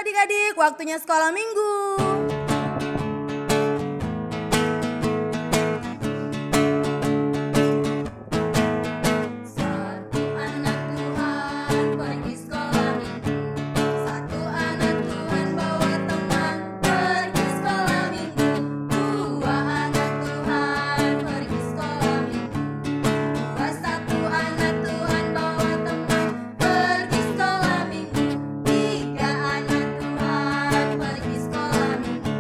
adik-adik, waktunya sekolah minggu. Satu anak Tuhan pergi sekolah minggu. Satu anak Tuhan bawa teman pergi sekolah minggu. Dua anak Tuhan pergi sekolah minggu. Satu anak Tuhan bawa teman pergi sekolah minggu. Tiga anak Tuhan pergi sekolah minggu.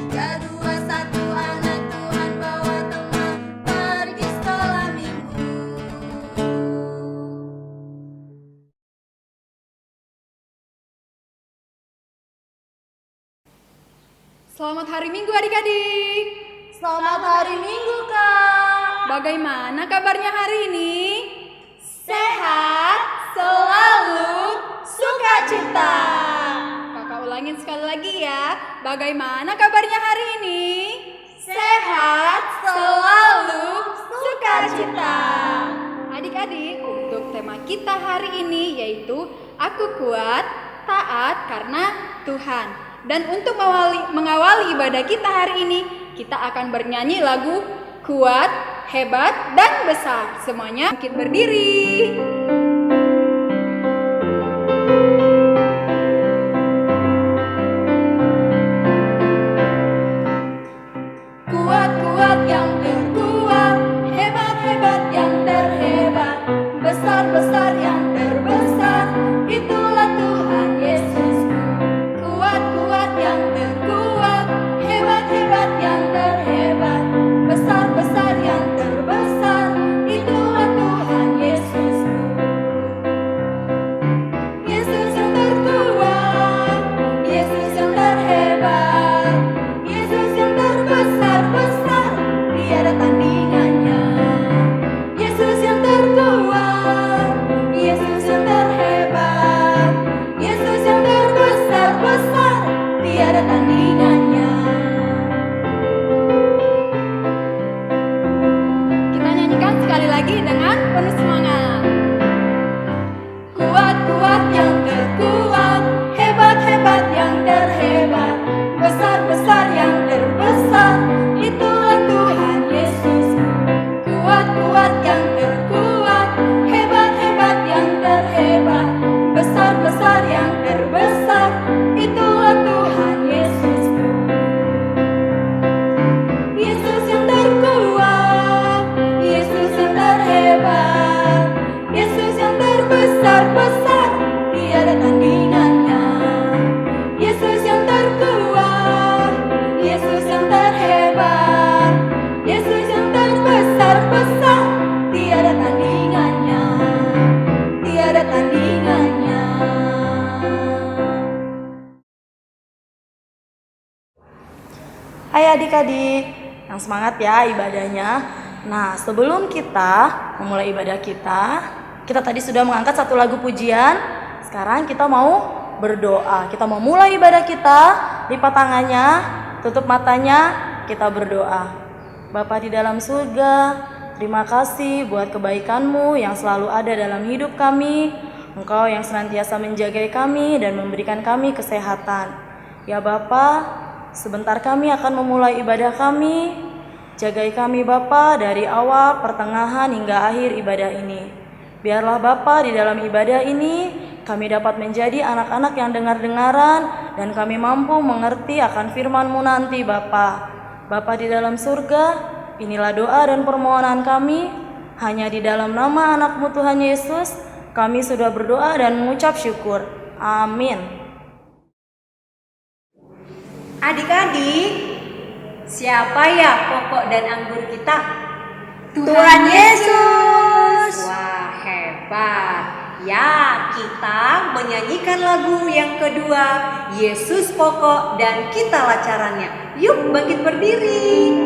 Tiga, dua, satu anak Tuhan bawa teman pergi sekolah minggu. Selamat hari Minggu adik-adik. Selamat hari Minggu, Kak. Bagaimana kabarnya hari ini? Sehat, selalu sukacita. Kakak ulangin sekali lagi ya. Bagaimana kabarnya hari ini? Sehat, selalu sukacita. Adik-adik, untuk tema kita hari ini yaitu Aku kuat, taat karena Tuhan. Dan untuk mengawali ibadah kita hari ini, kita akan bernyanyi lagu Kuat, Hebat, dan Besar. Semuanya bangkit berdiri. Kuat-kuat yang terkuat, hebat-hebat yang terhebat, besar-besar yang terbesar, itulah Tuhan Yesusku. Kuat-kuat yang terkuat, hebat-hebat yang terhebat, besar-besar yang terbesar, itulah Tuhan Yesusku. Yesus yang terkuat, Yesus yang terhebat, Yesus yang terbesar-besar, tiada tandingannya. Yesus yang terkuat, Yesus yang terhebat, Yesus yang terbesar-besar, tiada tandingannya. Kita nyanyikan sekali lagi dengan penuh semangat. Kuat-kuat yang terkuat, hebat-hebat yang terhebat, besar-besar yang terbesar, itulah Tuhan Yesus. Kuat-kuat yang terkuat, hebat-hebat yang terhebat, besar-besar yang terbesar, itulah Tuhan Yesus. Yesus yang terkuat, Yesus yang terhebat, Yesus yang terbesar-besar, tiada tandingannya. Yesus yang terkuat, Yesus yang terhebat, Yesus yang terbesar-besar, tiada tandingannya, tiada tandingannya. Hai adik-adik, yang semangat ya ibadahnya. Nah, sebelum kita memulai ibadah kita tadi sudah mengangkat satu lagu pujian. Sekarang kita mau berdoa. Kita mau mulai ibadah kita. Lipat tangannya, tutup matanya, kita berdoa. Bapa di dalam surga, terima kasih buat kebaikan-Mu yang selalu ada dalam hidup kami. Engkau yang senantiasa menjaga kami dan memberikan kami kesehatan. Ya Bapa, sebentar kami akan memulai ibadah kami. Jagai kami Bapa dari awal, pertengahan hingga akhir ibadah ini. Biarlah Bapa di dalam ibadah ini kami dapat menjadi anak-anak yang dengar-dengaran dan kami mampu mengerti akan firman-Mu nanti Bapa. Bapa di dalam surga, inilah doa dan permohonan kami. Hanya di dalam nama anak-Mu Tuhan Yesus, kami sudah berdoa dan mengucap syukur. Amin. Adik-adik, siapa ya pokok dan anggur kita? Tuhan Yesus. Wah, hebat. Ya, kita menyanyikan lagu yang kedua, Yesus pokok dan kitalah caranya. Yuk bangkit berdiri.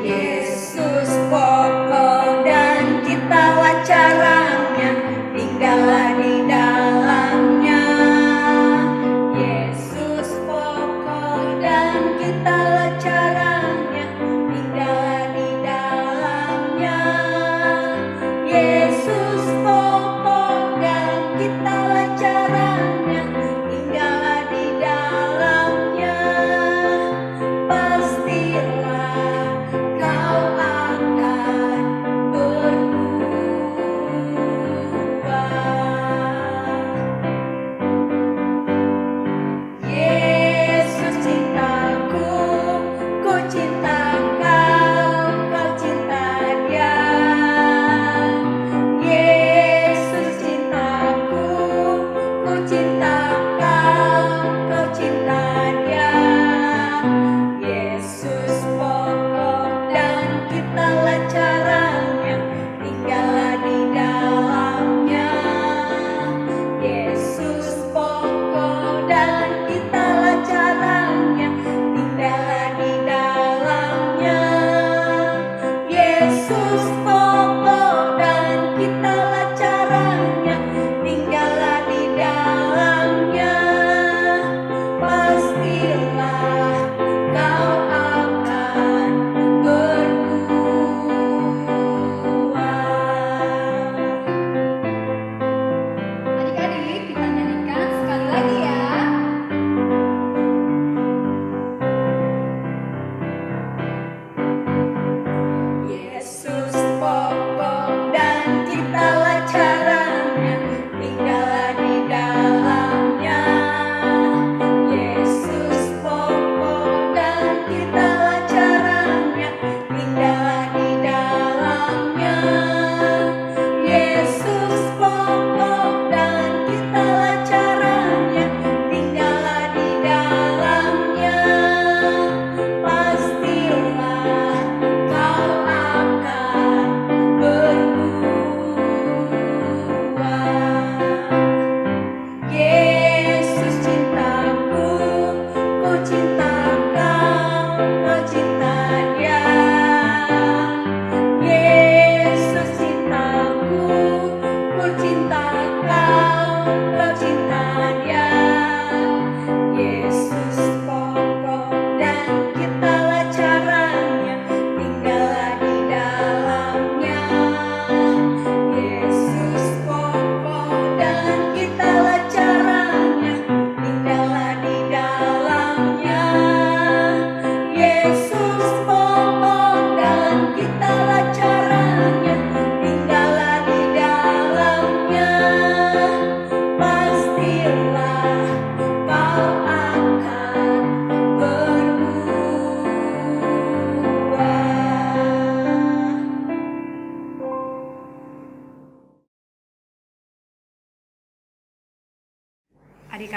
Yesus pokok dan kitalah caranya, tinggallah di dalamnya. Yesus pokok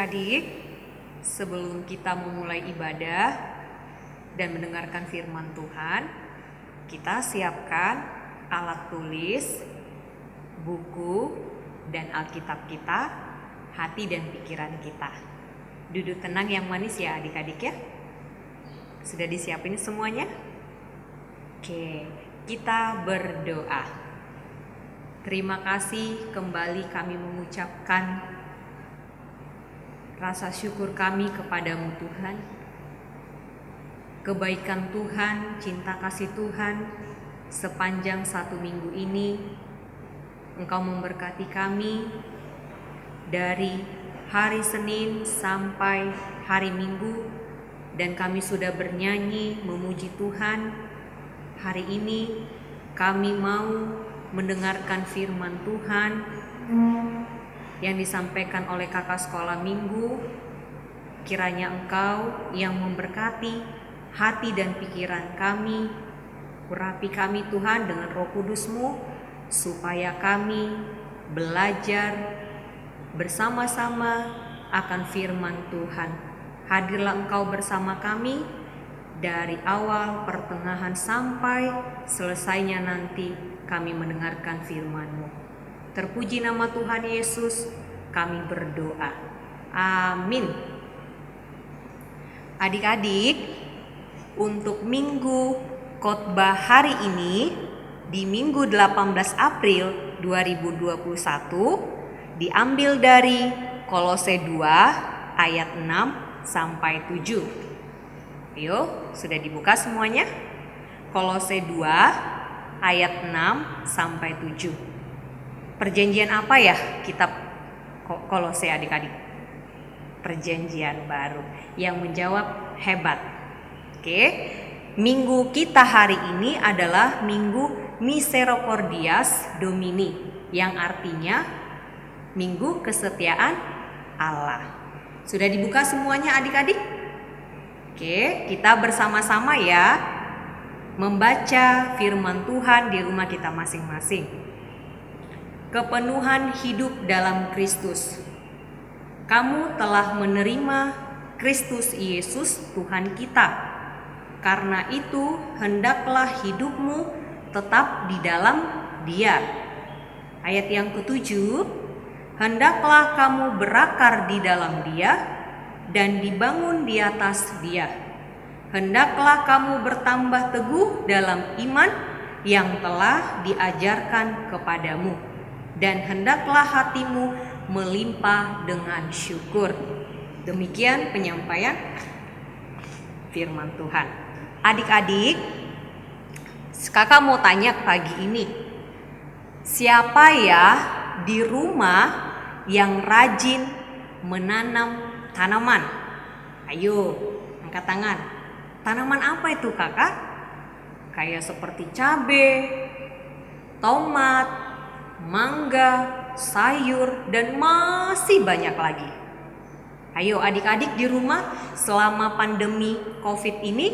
Adik-adik, sebelum kita memulai ibadah dan mendengarkan firman Tuhan, kita siapkan alat tulis, buku, dan Alkitab kita, hati dan pikiran kita. Duduk tenang yang manis ya adik-adik ya. Sudah disiapin semuanya? Oke, kita berdoa. Terima kasih kembali kami mengucapkan rasa syukur kami kepadamu Tuhan. Kebaikan Tuhan, cinta kasih Tuhan sepanjang 1 minggu ini Engkau memberkati kami dari hari Senin sampai hari Minggu, dan kami sudah bernyanyi memuji Tuhan. Hari ini kami mau mendengarkan firman Tuhan yang disampaikan oleh kakak sekolah minggu. Kiranya Engkau yang memberkati hati dan pikiran kami, urapi kami Tuhan dengan Roh Kudus-Mu, supaya kami belajar bersama-sama akan firman Tuhan. Hadirlah Engkau bersama kami dari awal, pertengahan sampai selesainya nanti kami mendengarkan firman-Mu. Terpuji nama Tuhan Yesus, kami berdoa. Amin. Adik-adik, untuk minggu khotbah hari ini di Minggu 18 April 2021 diambil dari Kolose 2 ayat 6 sampai 7. Ayo, sudah dibuka semuanya? Kolose 2 ayat 6 sampai 7. Perjanjian apa ya kitab Kolose adik-adik? Perjanjian baru. Yang menjawab hebat. Oke, minggu kita hari ini adalah Minggu Misericordias Domini, yang artinya Minggu Kesetiaan Allah. Sudah dibuka semuanya adik-adik? Oke, kita bersama-sama ya membaca firman Tuhan di rumah kita masing-masing. Kepenuhan hidup dalam Kristus. Kamu telah menerima Kristus Yesus Tuhan kita. Karena itu hendaklah hidupmu tetap di dalam Dia. Ayat yang ke-7, hendaklah kamu berakar di dalam Dia dan dibangun di atas Dia. Hendaklah kamu bertambah teguh dalam iman yang telah diajarkan kepadamu, dan hendaklah hatimu melimpah dengan syukur. Demikian penyampaian firman Tuhan. Adik-adik, kakak mau tanya pagi ini, siapa ya di rumah yang rajin menanam tanaman? Ayo, angkat tangan. Tanaman apa itu kakak? Kayak seperti cabai, tomat, mangga, sayur, dan masih banyak lagi. Ayo adik-adik di rumah selama pandemi COVID ini,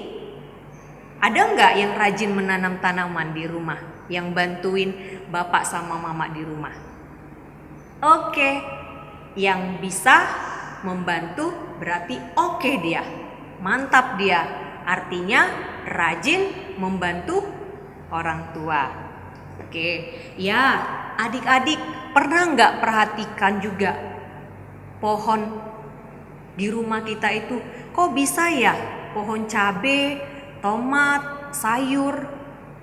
ada nggak yang rajin menanam tanaman di rumah? Yang bantuin bapak sama mama di rumah? Oke, yang bisa membantu berarti oke dia, mantap dia. Artinya rajin membantu orang tua. Oke, ya adik-adik pernah nggak perhatikan juga pohon di rumah kita itu kok bisa ya pohon cabai, tomat, sayur,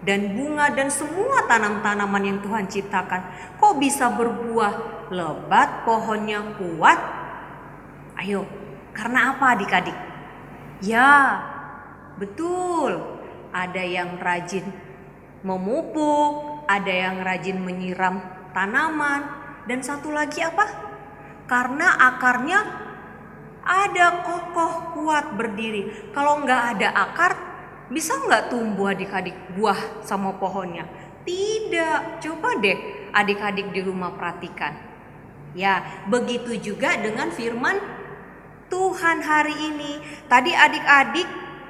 dan bunga dan semua tanam-tanaman yang Tuhan ciptakan kok bisa berbuah lebat, pohonnya kuat? Ayo, karena apa adik-adik? Ya, betul, ada yang rajin memupuk, ada yang rajin menyiram tanaman, dan satu lagi apa? Karena akarnya ada kokoh kuat berdiri. Kalau nggak ada akar, bisa nggak tumbuh adik-adik buah sama pohonnya? Tidak. Coba deh adik-adik di rumah perhatikan. Ya, begitu juga dengan firman Tuhan hari ini. Tadi adik-adik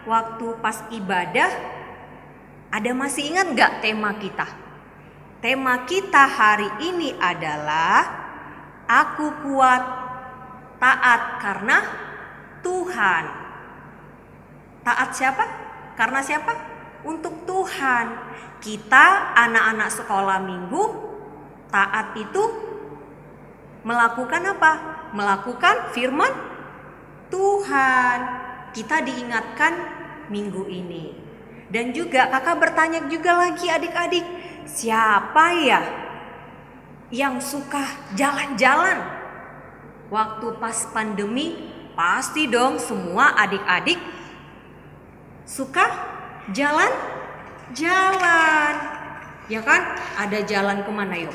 waktu pas ibadah, ada masih ingat nggak tema kita? Tema kita hari ini adalah Aku kuat, taat karena Tuhan. Taat siapa? Karena siapa? Untuk Tuhan. Kita anak-anak sekolah minggu taat itu melakukan apa? Melakukan firman Tuhan. Kita diingatkan minggu ini. Dan juga kakak bertanya juga lagi adik-adik, siapa ya yang suka jalan-jalan? Waktu pas pandemi pasti dong semua adik-adik suka jalan-jalan. Ya kan? Ada jalan kemana yuk?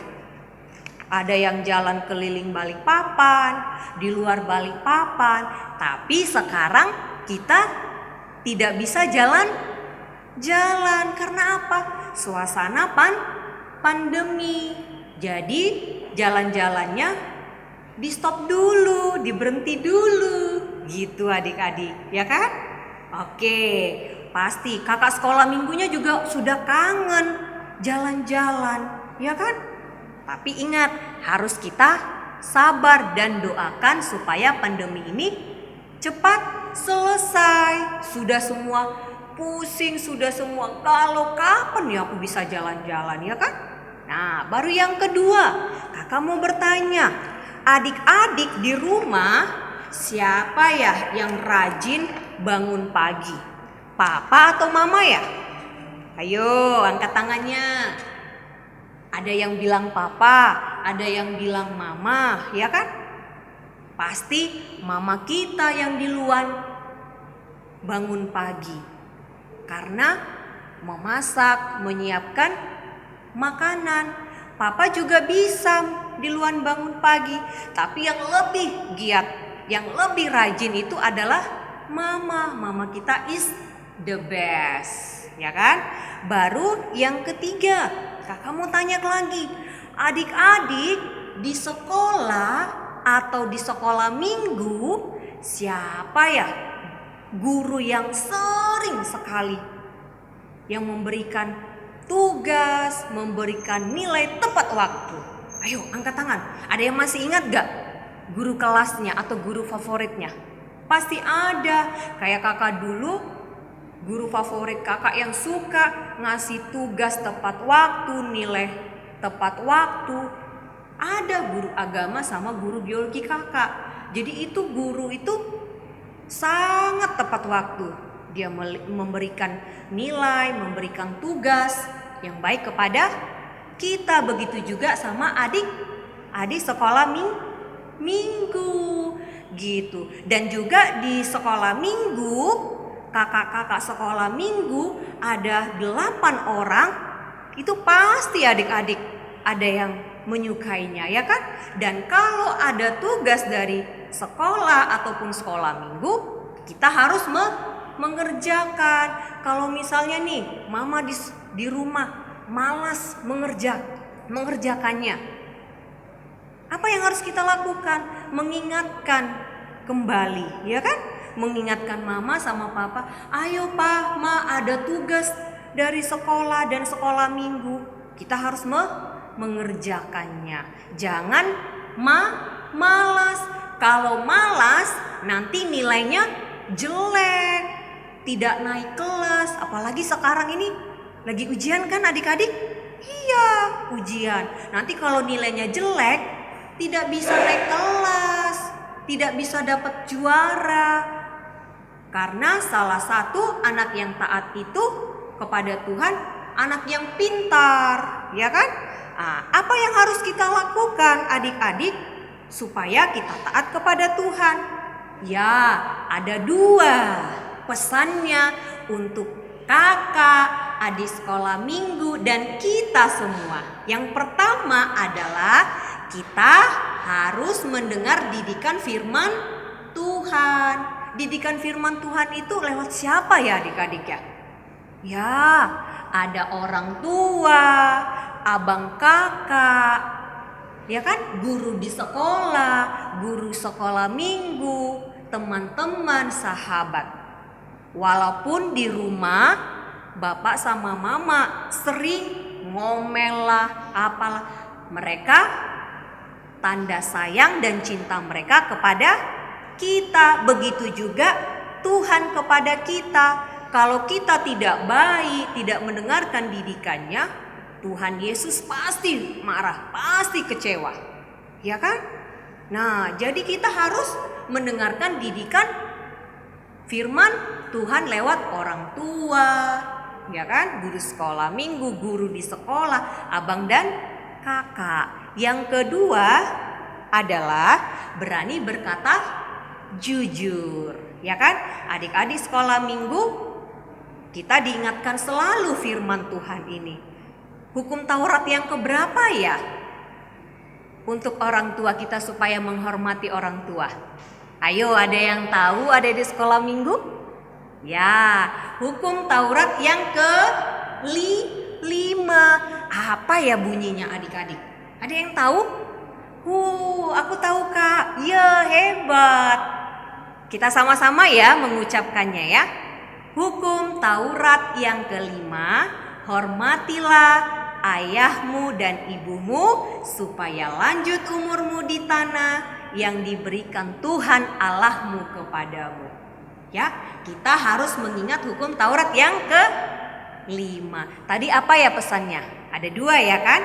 Ada yang jalan keliling Balikpapan, di luar Balikpapan. Tapi sekarang kita tidak bisa jalan-jalan. Karena apa? Suasana pandemi. Jadi jalan-jalannya di stop dulu, diberhenti dulu. Gitu adik-adik, ya kan? Oke, pasti kakak sekolah minggunya juga sudah kangen jalan-jalan, ya kan? Tapi ingat, harus kita sabar dan doakan supaya pandemi ini cepat selesai. Sudah semua pusing, sudah semua kalau kapan ya aku bisa jalan-jalan, ya kan? Nah, baru yang kedua, kakak mau bertanya, adik-adik di rumah siapa ya yang rajin bangun pagi? Papa atau mama ya? Ayo, angkat tangannya. Ada yang bilang papa, ada yang bilang mama, ya kan? Pasti mama kita yang duluan bangun pagi. Karena memasak, menyiapkan makanan. Papa juga bisa duluan bangun pagi, tapi yang lebih giat, yang lebih rajin itu adalah mama. Mama kita is the best, ya kan? Baru yang ketiga, kakak mau tanya lagi, adik-adik di sekolah atau di sekolah minggu siapa ya guru yang sering sekali yang memberikan tugas, memberikan nilai tepat waktu? Ayo angkat tangan. Ada yang masih ingat gak guru kelasnya atau guru favoritnya? Pasti ada. Kayak kakak dulu, guru favorit kakak yang suka ngasih tugas tepat waktu, nilai tepat waktu. Ada guru agama sama guru biologi kakak. Jadi itu guru itu sangat tepat waktu. Dia memberikan nilai, memberikan tugas yang baik kepada kita. Begitu juga sama adik sekolah minggu gitu. Dan juga di sekolah minggu, kakak-kakak sekolah minggu ada 8 orang. Itu pasti adik-adik ada yang menyukainya, ya kan? Dan kalau ada tugas dari sekolah ataupun sekolah minggu, kita harus mengerjakan. Kalau misalnya nih mama di rumah malas mengerjakannya, apa yang harus kita lakukan? Mengingatkan kembali, ya kan? Mengingatkan mama sama papa, ayo pak, ma ada tugas dari sekolah dan sekolah minggu, kita harus mengerjakannya. Jangan malas. Kalau malas nanti nilainya jelek, tidak naik kelas. Apalagi sekarang ini lagi ujian kan adik-adik? Iya, ujian. Nanti kalau nilainya jelek, tidak bisa naik kelas, tidak bisa dapat juara. Karena salah satu anak yang taat itu kepada Tuhan, anak yang pintar, ya kan? Nah, apa yang harus kita lakukan adik-adik supaya kita taat kepada Tuhan? Ya, ada 2 pesannya untuk kakak, adik sekolah minggu, dan kita semua. Yang pertama adalah kita harus mendengar didikan firman Tuhan. Didikan firman Tuhan itu lewat siapa ya adik-adik ya? Ya, ada orang tua, abang kakak, ya kan? Guru di sekolah, guru sekolah minggu, teman-teman, sahabat. Walaupun di rumah bapak sama mama sering ngomel lah, apalah, mereka tanda sayang dan cinta mereka kepada kita, begitu juga Tuhan kepada kita. Kalau kita tidak baik, tidak mendengarkan didikannya, Tuhan Yesus pasti marah, pasti kecewa. Ya kan? Nah, jadi kita harus mendengarkan didikan firman Tuhan lewat orang tua, ya kan? Guru sekolah minggu, guru di sekolah, abang dan kakak. Yang kedua adalah berani berkata jujur, ya kan? Adik-adik sekolah minggu, kita diingatkan selalu firman Tuhan ini. Hukum Taurat yang keberapa ya? Untuk orang tua kita supaya menghormati orang tua. Ayo, ada yang tahu, ada di sekolah minggu? Ya, hukum Taurat yang ke-5. Apa ya bunyinya adik-adik? Ada yang tahu? Aku tahu Kak. Ya, hebat. Kita sama-sama ya mengucapkannya ya. Hukum Taurat yang ke-5, hormatilah ayahmu dan ibumu supaya lanjut umurmu di tanah yang diberikan Tuhan Allahmu kepadamu. Ya, kita harus mengingat hukum Taurat yang ke-5. Tadi apa ya pesannya? Ada 2 ya kan?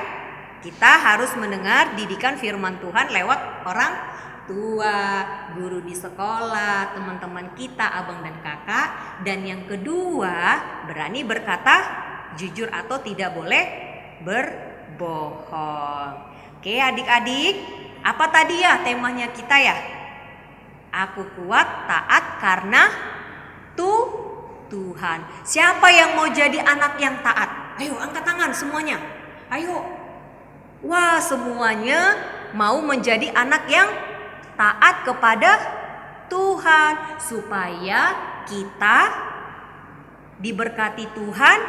Kita harus mendengar didikan firman Tuhan lewat orang tua, guru di sekolah, teman-teman kita, abang dan kakak. Dan yang kedua, berani berkata jujur atau tidak boleh berbohong. Oke adik-adik, apa tadi ya temanya kita ya? Aku kuat taat karena Tuhan. Siapa yang mau jadi anak yang taat? Ayo angkat tangan semuanya. Ayo. Wah, semuanya mau menjadi anak yang taat kepada Tuhan supaya kita diberkati Tuhan,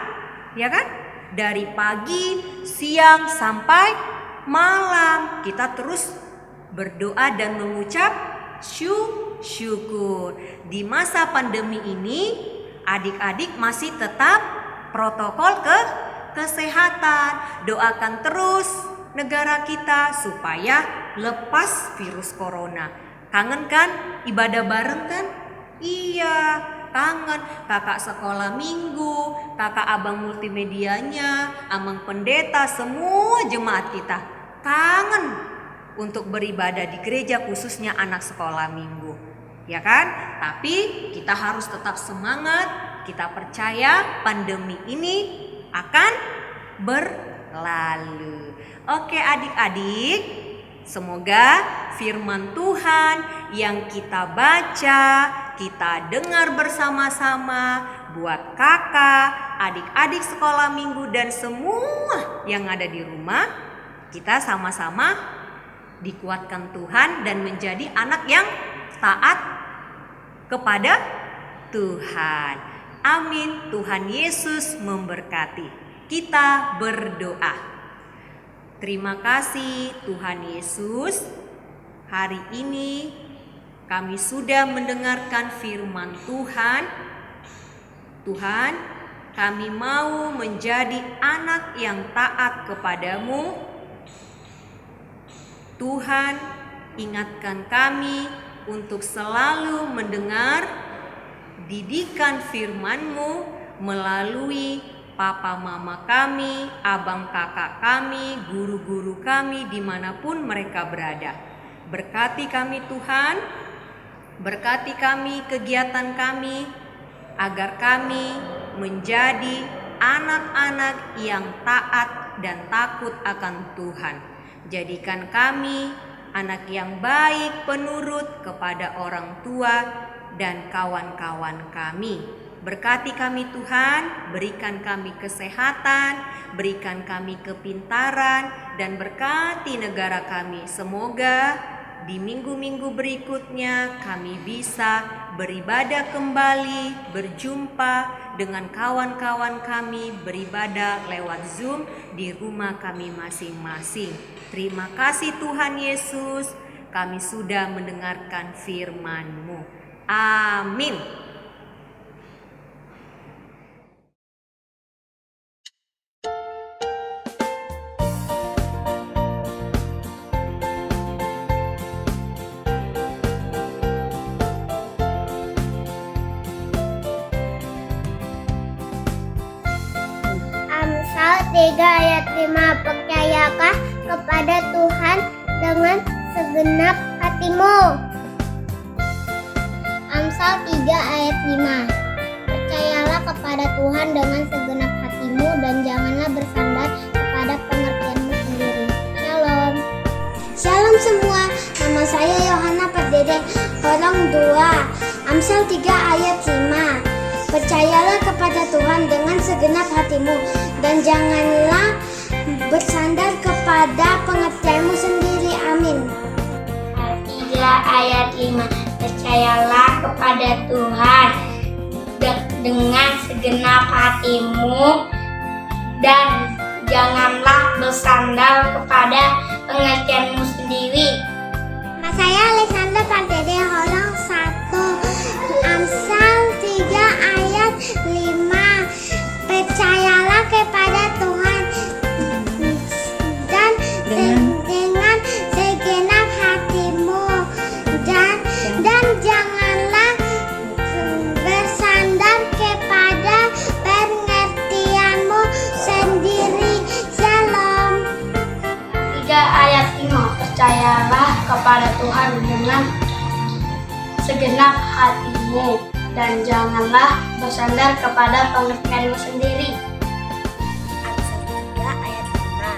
ya kan? Dari pagi, siang sampai malam kita terus berdoa dan mengucap syukur. Di masa pandemi ini adik-adik masih tetap protokol kesehatan. Doakan terus negara kita supaya lepas virus corona. Kangen kan ibadah bareng kan? Iya, kangen. Kakak sekolah minggu, kakak abang multimedianya, abang pendeta, semua jemaat kita kangen untuk beribadah di gereja, khususnya anak sekolah minggu. Ya kan? Tapi kita harus tetap semangat. Kita percaya pandemi ini akan berlalu. Oke adik-adik, semoga firman Tuhan yang kita baca, kita dengar bersama-sama buat kakak, adik-adik sekolah minggu dan semua yang ada di rumah, kita sama-sama dikuatkan Tuhan dan menjadi anak yang taat kepada Tuhan. Amin. Tuhan Yesus memberkati. Kita berdoa. Terima kasih Tuhan Yesus. Hari ini kami sudah mendengarkan firman Tuhan. Tuhan, kami mau menjadi anak yang taat kepadamu. Tuhan, ingatkan kami untuk selalu mendengar didikan firman-Mu melalui papa mama kami, abang kakak kami, guru-guru kami dimanapun mereka berada. Berkati kami Tuhan, berkati kami kegiatan kami, agar kami menjadi anak-anak yang taat dan takut akan Tuhan. Jadikan kami anak yang baik, penurut kepada orang tua dan kawan-kawan kami. Berkati kami Tuhan, berikan kami kesehatan, berikan kami kepintaran, dan berkati negara kami. Semoga di minggu-minggu berikutnya kami bisa beribadah kembali, berjumpa dengan kawan-kawan kami, beribadah lewat Zoom di rumah kami masing-masing. Terima kasih Tuhan Yesus, kami sudah mendengarkan firman-Mu. Amin. Amsal 3 ayat 5. Percayalah kepada Tuhan dengan segenap hatimu. Amsal 3 ayat 5. Percayalah kepada Tuhan dengan segenap hatimu dan janganlah bersandar kepada pengertianmu sendiri. Shalom. Shalom semua. Nama saya Yohana Perdede, Horong 2. Amsal 3 ayat 5. Percayalah kepada Tuhan dengan segenap hatimu dan janganlah bersandar kepada pengertianmu sendiri. Amin. 3 ayat 5. Percayalah kepada Tuhan dengan segenap hatimu dan janganlah bersandar kepada pengertianmu sendiri. Nama saya Alexander Pardede, Horong 1. Amsal 3 ayat 5. Percayalah kepada Tuhan dan dengan segenap hatimu dan janganlah bersandar kepada pengertianmu sendiri. Shalom. 3 ayat 5. Percayalah kepada Tuhan dengan segenap hatimu dan janganlah bersandar kepada pengertianmu sendiri. Amsal 3 ayat 5.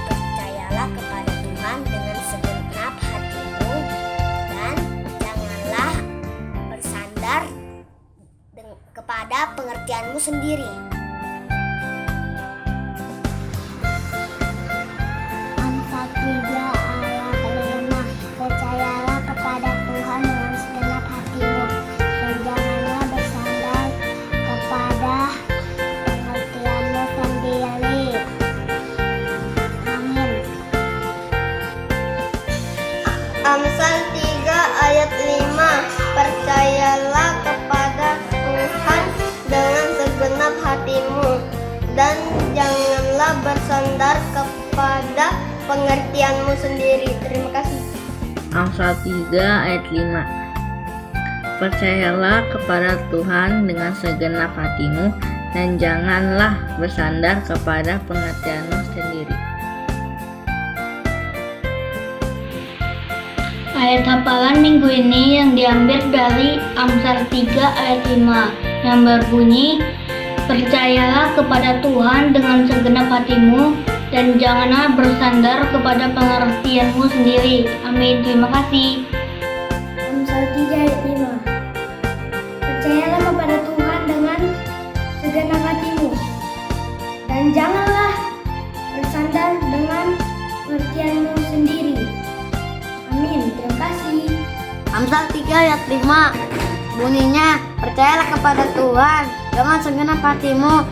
Percayalah kepada Tuhan dengan segenap hatimu dan janganlah bersandar kepada pengertianmu sendiri. Amsal 3 ayat 5. Percayalah kepada Tuhan dengan segenap hatimu dan janganlah bersandar kepada pengertianmu sendiri. Amin. Amsal 3 ayat 5. Percayalah kepada Tuhan dengan segenap hatimu dan janganlah bersandar kepada pengertianmu sendiri. Terima kasih. Amsal 3 ayat 5. Percayalah kepada Tuhan dengan segenap hatimu dan janganlah bersandar kepada pengertianmu sendiri. Ayat hafalan minggu ini yang diambil dari Amsal 3 ayat 5 yang berbunyi, percayalah kepada Tuhan dengan segenap hatimu dan janganlah bersandar kepada pengertianmu sendiri. Amin. Terima kasih. Amsal 3 ayat 5. Percayalah kepada Tuhan dengan segenap hatimu dan janganlah bersandar dengan pengertianmu sendiri. Amin. Terima kasih. Amsal 3 ayat 5 bunyinya, percayalah kepada Tuhan dengan segenap hatimu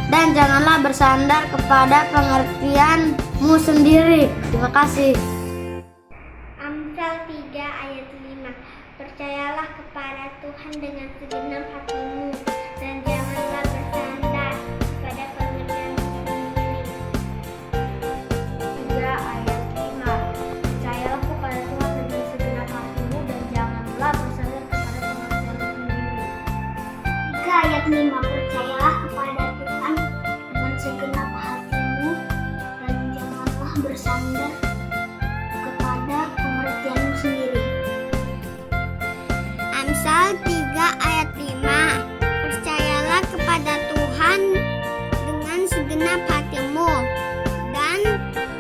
dan janganlah bersandar kepada pengertianmu sendiri. Terima kasih. Amsal 3 ayat 5. Percayalah kepada Tuhan dengan segenap hatimu dan janganlah bersandar pada pengertianmu sendiri. 3 ayat 5. Percayalah kepada Tuhan dengan segenap hatimu dan janganlah bersandar kepada pengertianmu sendiri. 3 ayat 5. Percayalah kepada Tuhan dengan segenap hatimu dan janganlah bersandar kepada pengertianmu sendiri. Amsal 3 ayat 5. Percayalah kepada Tuhan dengan segenap hatimu dan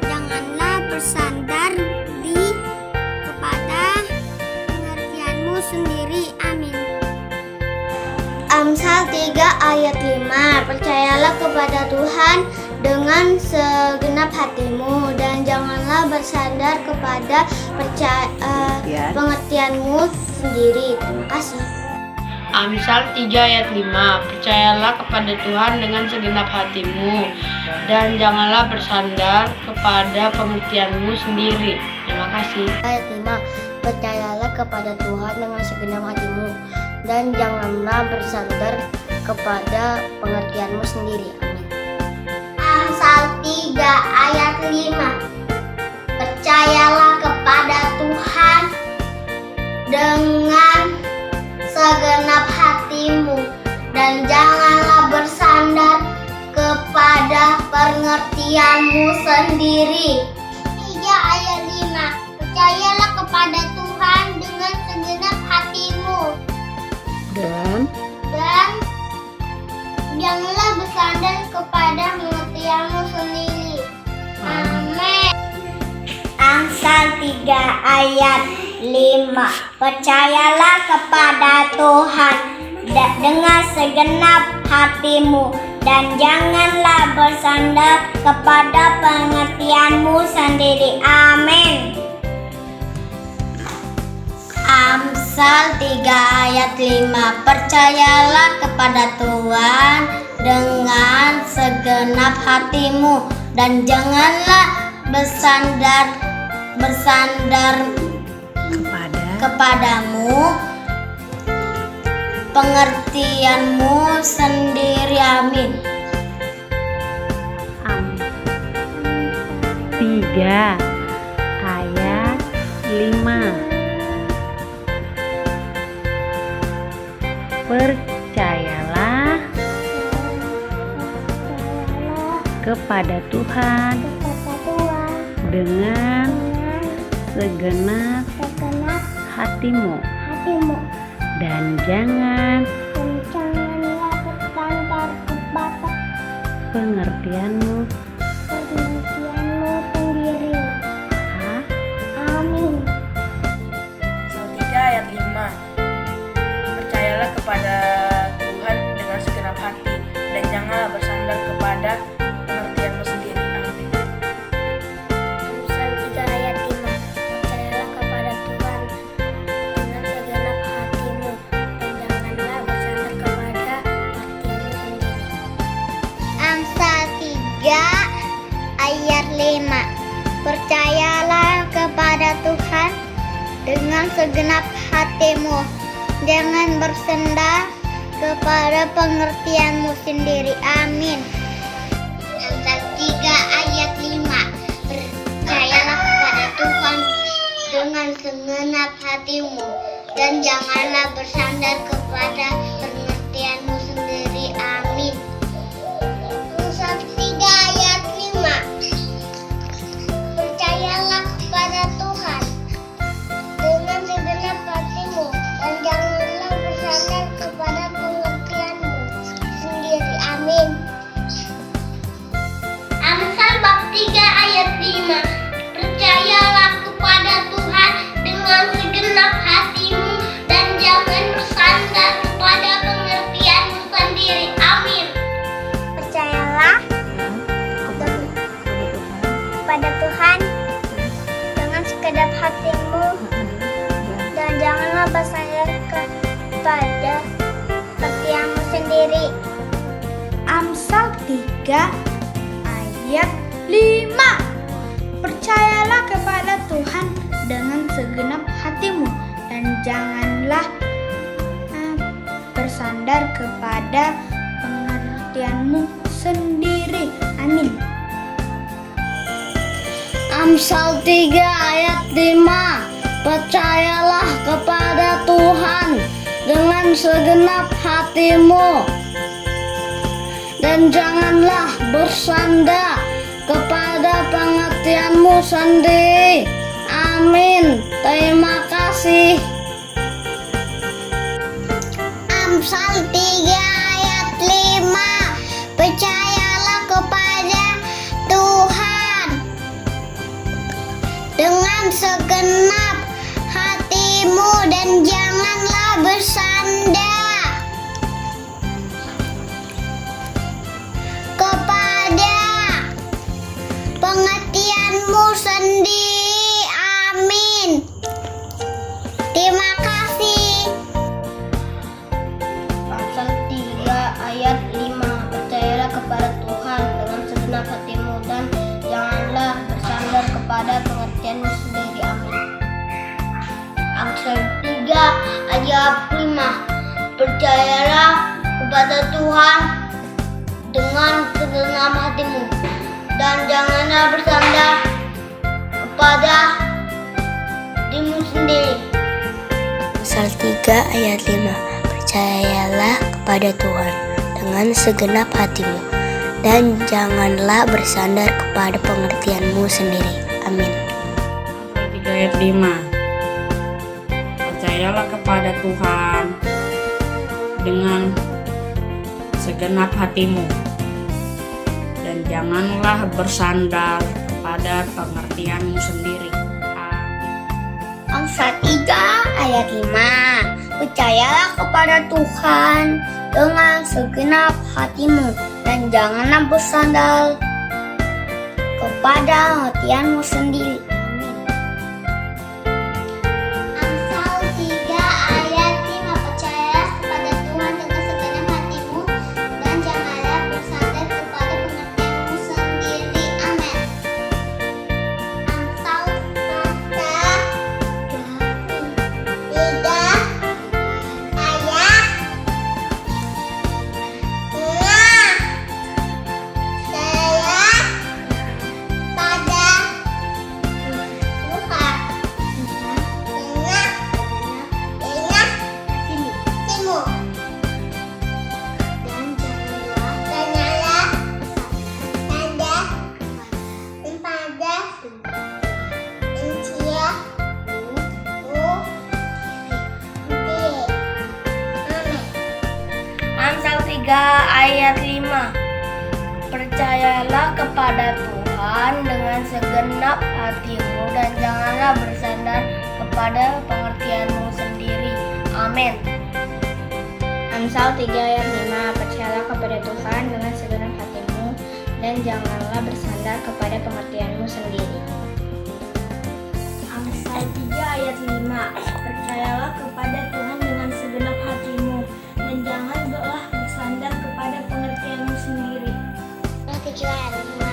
janganlah bersandar kepada pengertianmu sendiri. Amin. Amsal 3 ayat 5. Percayalah kepada Tuhan dengan segenap hatimu dan janganlah bersandar kepada pengertianmu sendiri. Terima kasih. Amsal 3 ayat 5. Percayalah kepada Tuhan dengan segenap hatimu dan janganlah bersandar kepada pengertianmu sendiri. Terima kasih. Ayat 5. Percayalah kepada Tuhan dengan segenap hatimu dan janganlah bersandar kepada pengertianmu sendiri. Amin. Amsal 3 ayat 5. Percayalah kepada Tuhan dengan segenap hatimu dan janganlah bersandar pengertianmu sendiri. 3 ayat 5. Percayalah kepada Tuhan dengan segenap hatimu Dan janganlah bersandar kepada pengertianmu sendiri. Amin. Amsal 3 ayat 5. Percayalah kepada Tuhan dengan segenap hatimu dan janganlah bersandar kepada pengertianmu sendiri. Amin. Amsal 3 ayat 5. Percayalah kepada Tuhan dengan segenap hatimu dan janganlah bersandar kepadamu pengertianmu sendiri. Amin. 3 ayat 5. Percayalah kepada Tuhan dengan segenap hatimu dan janganlah bersandar kepada pengertianmu sendiri. Amin. Amsal 3 ayat 5. Percayalah kepada Tuhan dengan segenap hati dan janganlah bersandar kepada pengertianmu sendiri. Amin. Amsal 3 ayat 5. Percayalah kepada Tuhan dengan segenap hatimu dan janganlah bersandar kepada hatimu sendiri. Amsal 3 ayat 5. Percayalah kepada Tuhan dengan segenap hatimu, jangan bersandar kepada pengertianmu sendiri. Amin. Amsal 3 ayat 5. Percayalah kepada Tuhan dengan segenap hatimu dan janganlah bersandar kepada pengertianmu sendiri. Amin. Amsal 3 ayat 5. Percayalah kepada Tuhan dengan segenap hatimu dan janganlah bersandar kepada pengertianmu sendiri. Amin. Amsal bab 3 ayat 5. Percayalah kepada Tuhan dengan segenap hatimu dan jangan bersandar kepada pengertianmu sendiri. Amin. Percayalah kepada Tuhan dengan segenap hatimu dan janganlah bersandar kepada pengertianmu sendiri. Amsal 3 ayat 5. Percayalah kepada Tuhan dengan segenap hatimu dan janganlah bersandar kepada pengertianmu sendiri. Amin. Amsal 3 ayat 5. Percayalah kepada Tuhan dengan segenap hatimu dan janganlah bersandar kepada pengertianmu sendiri. Amin. Terima kasih. Amsal 3 ayat 5. Percayalah kepada Tuhan dengan segenap hatimu dan janganlah bersandar kepada pengertianmu sendiri. Amin. Terima kasih. Amsal 3 ayat 5. Percayalah kepada Tuhan dengan segenap hatimu dan janganlah bersandar kepada pengertianmu sendiri. Amin. Amsal 3 ayat 5. Percayalah kepada Tuhan dengan segenap hatimu dan janganlah bersandar kepada dirimu sendiri. Amsal 3 ayat 5. Percayalah kepada Tuhan dengan segenap hatimu dan janganlah bersandar kepada pengertianmu sendiri. Amin. Amsal 3 ayat 5. Percayalah kepada Tuhan dengan segenap hatimu dan janganlah bersandar kepada pengertianmu sendiri. Amin. Amsal 3 ayat 5. Percayalah kepada Tuhan dengan segenap hatimu dan janganlah bersandar kepada pengertianmu sendiri. Amsal 3 ayat 5. Percayalah kepada Tuhan dengan segenap hatimu dan janganlah bersandar kepada pengertianmu sendiri. Amin. Amsal 3 ayat 5. Percayalah kepada Tuhan dengan segenap hatimu dan janganlah bersandar kepada pengertianmu sendiri. Amin. Amsal 3 ayat 5. Percayalah kepada Tuhan dengan segenap hatimu dan janganlah bersandar kepada pengertianmu sendiri. Amsal 3 ayat 5. Percayalah kepada Tuhan dengan segenap hatimu dan janganlah bersandar kepada pengertianmu sendiri. Amsal 3 ayat 5.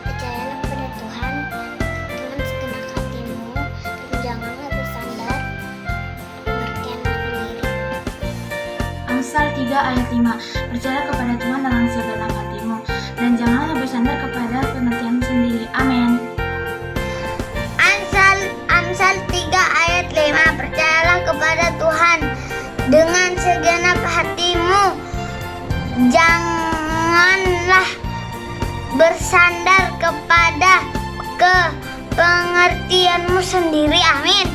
Percayalah kepada Tuhan dengan segenap hatimu dan janganlah bersandar pengertianmu sendiri. Amsal 3 ayat 5. Percayalah kepada Tuhan dengan segenap hatimu dan janganlah bersandar kepada pengertianmu sendiri. Amin. Amsal 3 ayat 5. Percayalah kepada Tuhan dengan segenap hatimu. Janganlah bersandar kepada pengertianmu sendiri. Amin.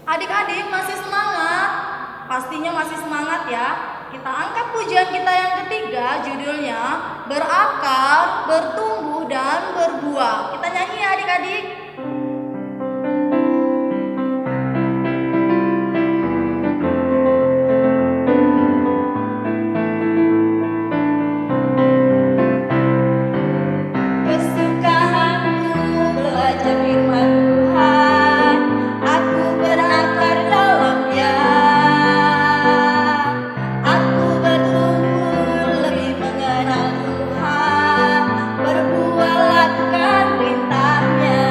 Adik-adik masih semangat? Pastinya masih semangat ya. Kita angkat pujian kita yang ketiga, judulnya Berakar, Bertumbuh, dan Berbuah. Kita nyanyi ya adik-adik. Kesukaanku belajar firman Tuhan, aku berakar dalamnya. Aku bertumbuh lebih mengenal Tuhan, berbuah lakukan perintahnya.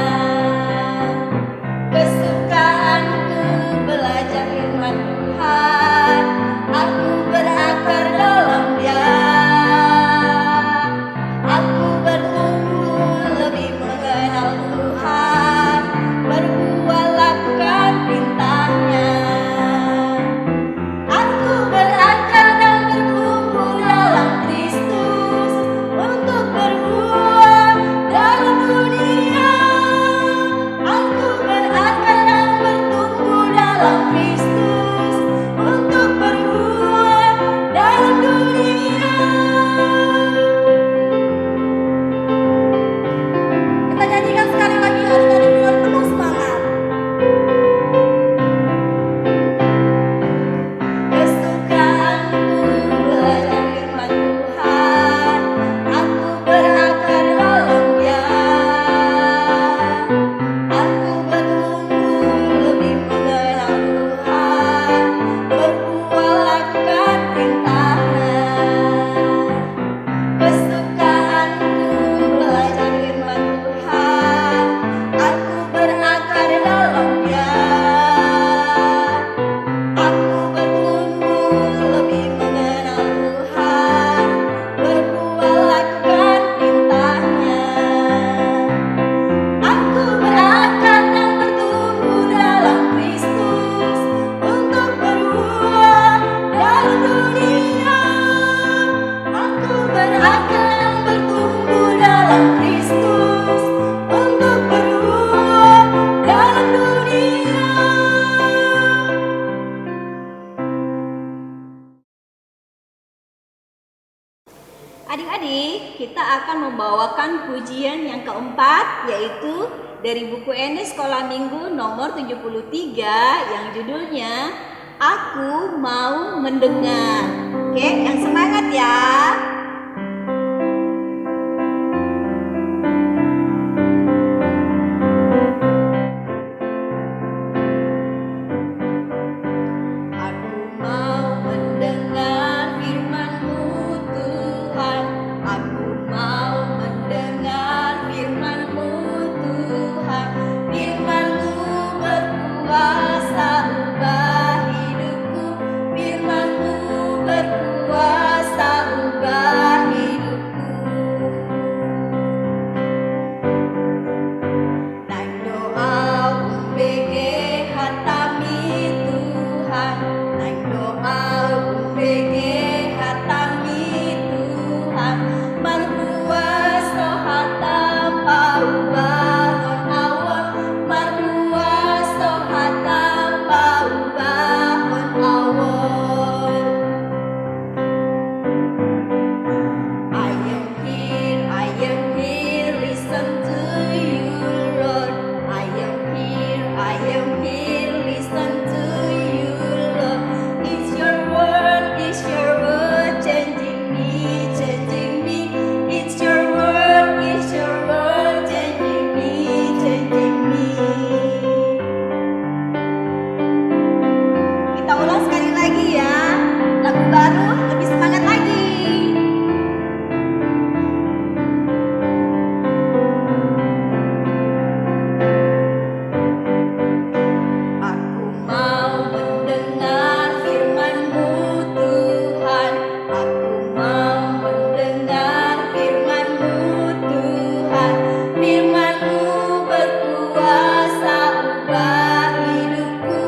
akan bertumbuh dalam Kristus untuk berbuah dalam dunia. Adik-adik, kita akan membawakan pujian yang keempat, yaitu dari buku ND Sekolah Minggu nomor 73 yang judulnya Aku Mau Mendengar. Oke, yang semangat ya. Aku mau mendengar firman-Mu Tuhan. Aku mau mendengar firman-Mu Tuhan. Firman-Mu berkuasa ubah hidupku. Firman-Mu berkuasa ubah hidupku. Naik doa UBG hatami Tuhan. Naik doa UBG hatami Tuhan. Marhuasa hatam paubahon awon. Marhuasa hatam paubahon awon. I am here, listen to you, Lord. I am here, listen to you, Lord. It's your word changing me, changing me. It's your word changing me, changing me. Kita ulang sekali lagi ya. Lagu baru lebih semangat lagi. Aku mau mendengar firman-Mu Tuhan. Aku mau mendengar firman-Mu Tuhan. Firman-Mu berkuasa ubah hidupku.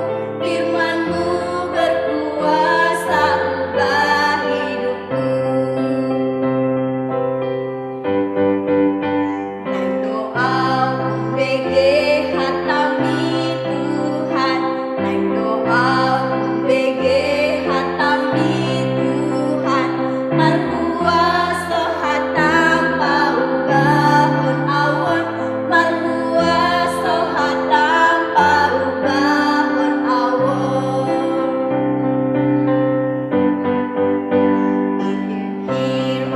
Firman-Mu berkuasa ubah hidupku. Naik doa UBG hatami Tuhan. Naik doa UBG hatami Tuhan. Marhuasa hatam paubahon awon. Marhuasa hatam paubahon awon.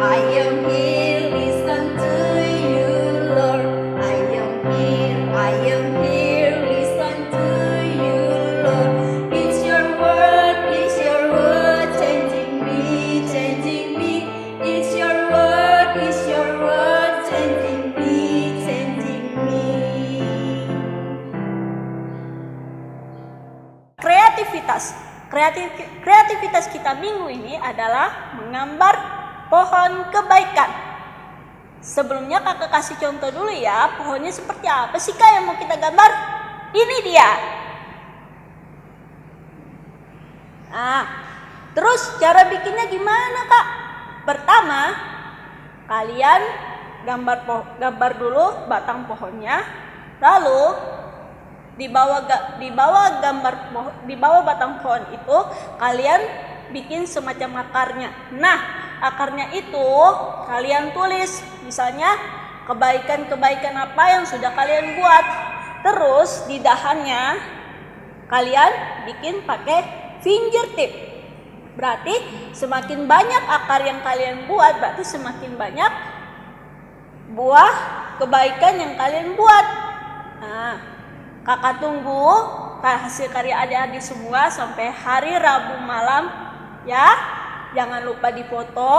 I am here, listen to you, Lord. I am here, listen to you, Lord. It's your word changing me, changing me. It's your word changing me, changing me. Kreativitas kita minggu ini adalah menggambar pohon kebaikan. Sebelumnya kakak kasih contoh dulu ya, pohonnya seperti apa sih kak yang mau kita gambar? Ini dia. Nah, terus cara bikinnya gimana kak? Pertama, kalian gambar dulu batang pohonnya, lalu di bawah batang pohon itu kalian bikin semacam akarnya. Nah, akarnya itu kalian tulis, misalnya kebaikan-kebaikan apa yang sudah kalian buat. Terus di dahannya kalian bikin pakai fingertip. Berarti semakin banyak akar yang kalian buat, berarti semakin banyak buah kebaikan yang kalian buat. Nah, kakak tunggu hasil karya adik-adik semua sampai hari Rabu malam ya. Jangan lupa difoto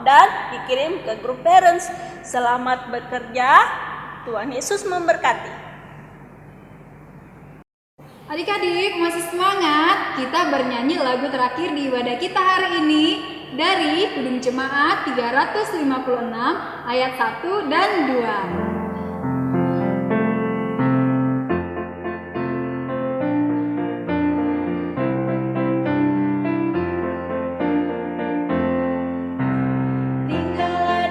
dan dikirim ke grup parents. Selamat bekerja. Tuhan Yesus memberkati. Adik-adik masih semangat? Kita bernyanyi lagu terakhir di ibadah kita hari ini dari Kudung Jemaat 356 ayat 1 dan 2. Tinggallah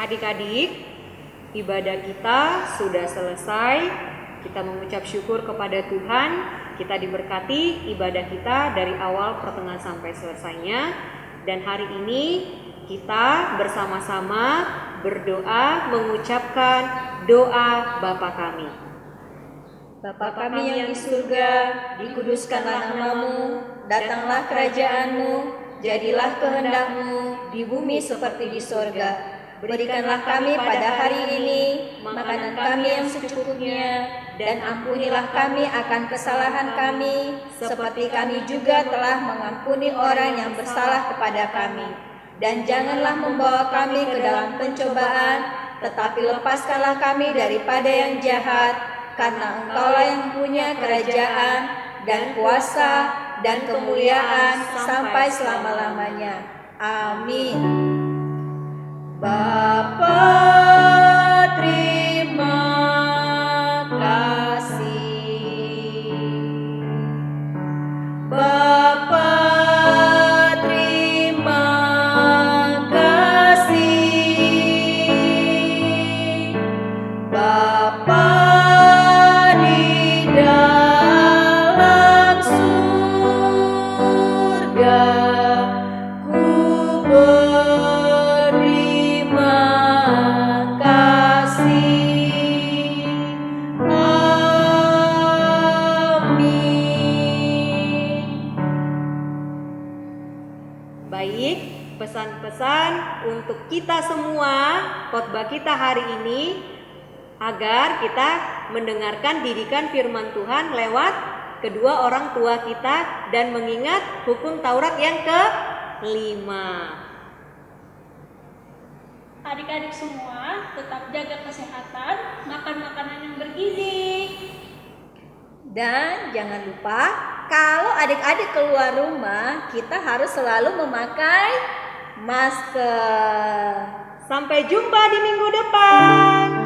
Adik-adik, ibadah kita sudah selesai. Kita mengucap syukur kepada Tuhan. Kita diberkati ibadah kita dari awal pertengahan sampai selesainya. Dan hari ini kita bersama-sama berdoa mengucapkan doa Bapa kami. Bapa kami yang di surga, dikuduskanlah namamu, datanglah kerajaanmu, jadilah kehendak-Mu di bumi seperti di sorga. Berikanlah kami pada hari ini makanan kami yang secukupnya, dan ampunilah kami akan kesalahan kami, seperti kami juga telah mengampuni orang yang bersalah kepada kami. Dan janganlah membawa kami ke dalam pencobaan, tetapi lepaskanlah kami daripada yang jahat, karena Engkaulah yang punya kerajaan dan kuasa dan kemuliaan sampai selama-lamanya. Amin. Bapa, terima kasih. Bapa, terima kasih. Bapa di dalam surga, ku berterima kasih. Amin. Baik, pesan-pesan untuk kita semua khotbah kita hari ini agar kita mendengarkan didikan firman Tuhan lewat kedua orang tua kita dan mengingat hukum Taurat yang ke-5. Adik-adik semua tetap jaga kesehatan, makan makanan yang bergizi. Dan jangan lupa, kalau adik-adik keluar rumah, kita harus selalu memakai masker. Sampai jumpa di minggu depan.